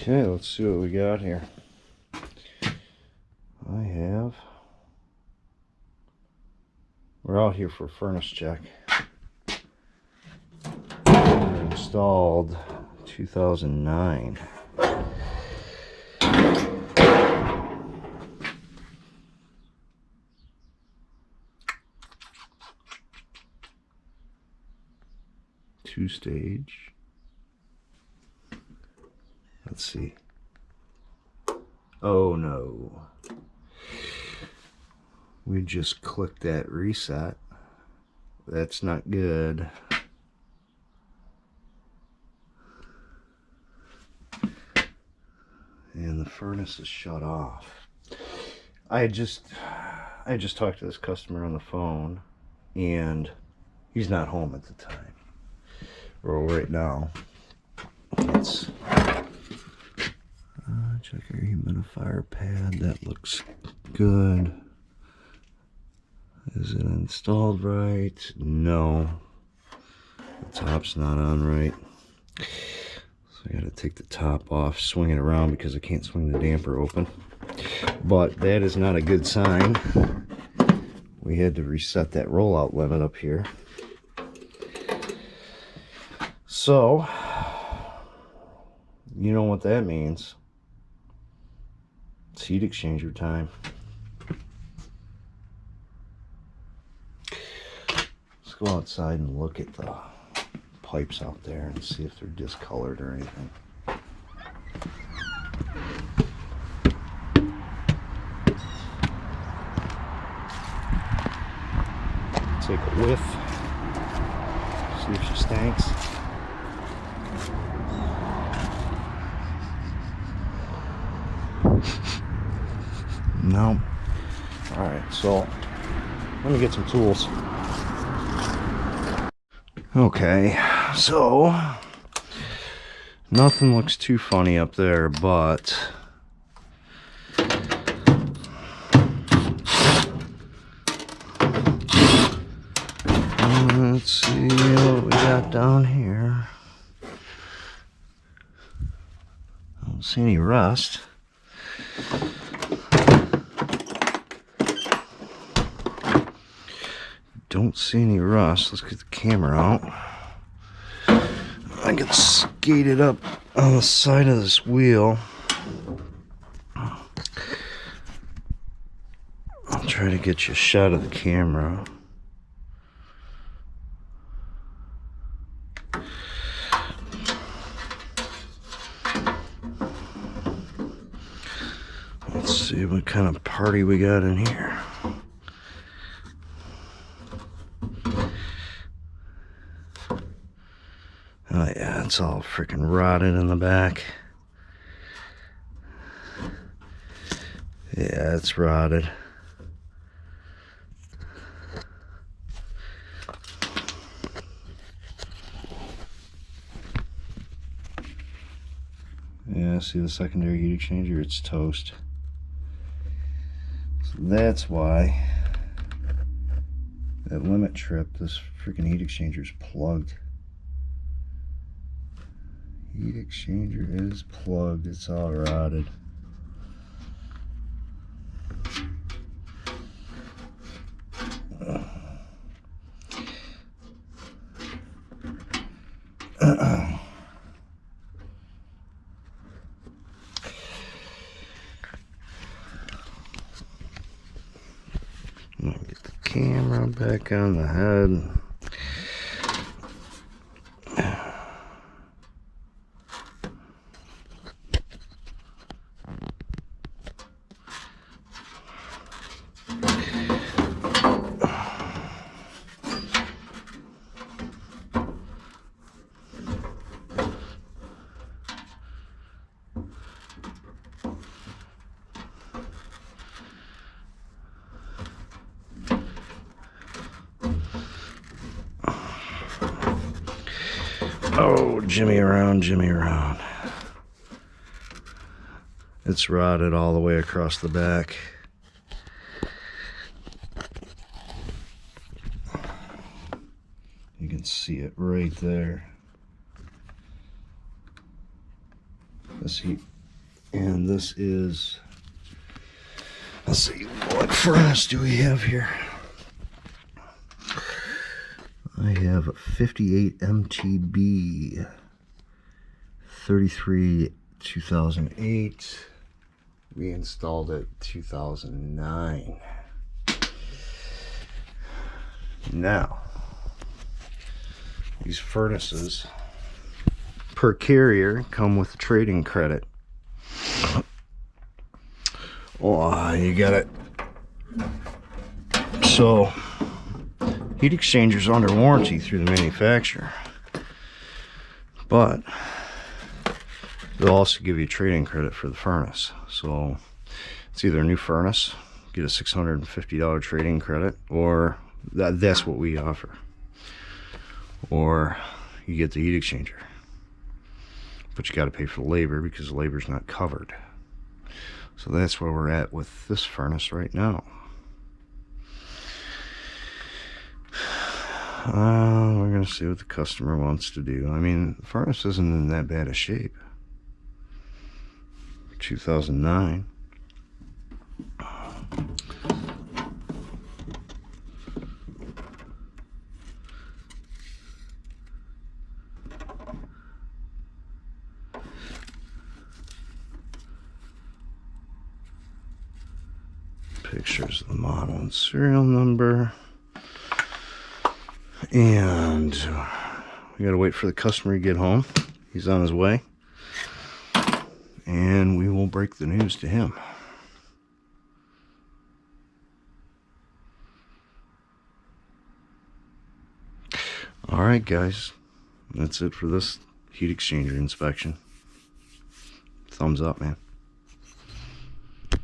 Okay, let's see what we got here. We're out here for a furnace check. We're installed 2009. Two-stage. Let's see. Oh no. We just clicked that reset. That's not good. And the furnace is shut off. I just talked to this customer on the phone, and he's not home at the time. Well, right now. It's check our humidifier pad. That looks good. Is it installed right? No. The top's not on right. So I gotta take the top off, swing it around because I can't swing the damper open. But that is not a good sign. We had to reset that rollout limit up here. So, you know what that means. It's heat exchanger time. Let's go outside and look at the pipes out there and see if they're discolored or anything. Take a whiff. See if she stinks. No. Alright, so let me get some tools. Okay, so nothing looks too funny up there, but let's see what we got down here. I don't see any rust. Don't see any rust. Let's get the camera out. I get skated up on the side of this wheel. I'll try to get you a shot of the camera. Let's see what kind of party we got in here. Oh yeah, it's all freaking rotted in the back. Yeah, it's rotted. Yeah, see the secondary heat exchanger? It's toast. So that's why that limit trip, this freaking heat exchanger is plugged. Heat exchanger is plugged. It's all rotted. Get the camera back on the head. Oh, jimmy around, jimmy around. It's rotted all the way across the back. You can see it right there. This heat And this is, let's see, what furnace do we have here? I have a 58MTB080 2008. We installed it 2009. Now, these furnaces per carrier come with a trade-in credit. Oh, you got it. So, heat exchangers are under warranty through the manufacturer, but they'll also give you a trade-in credit for the furnace. So it's either a new furnace, get a $650 trade-in credit, or that's what we offer, or you get the heat exchanger, but you got to pay for the labor because the labor's not covered. So that's where we're at with this furnace right now. We're going to see what the customer wants to do. I mean, the furnace isn't in that bad a shape. 2009. Pictures of the model and serial number. And we gotta wait for the customer to get home. He's on his way. And we will break the news to him. Alright guys, that's it for this heat exchanger inspection. Thumbs up, man.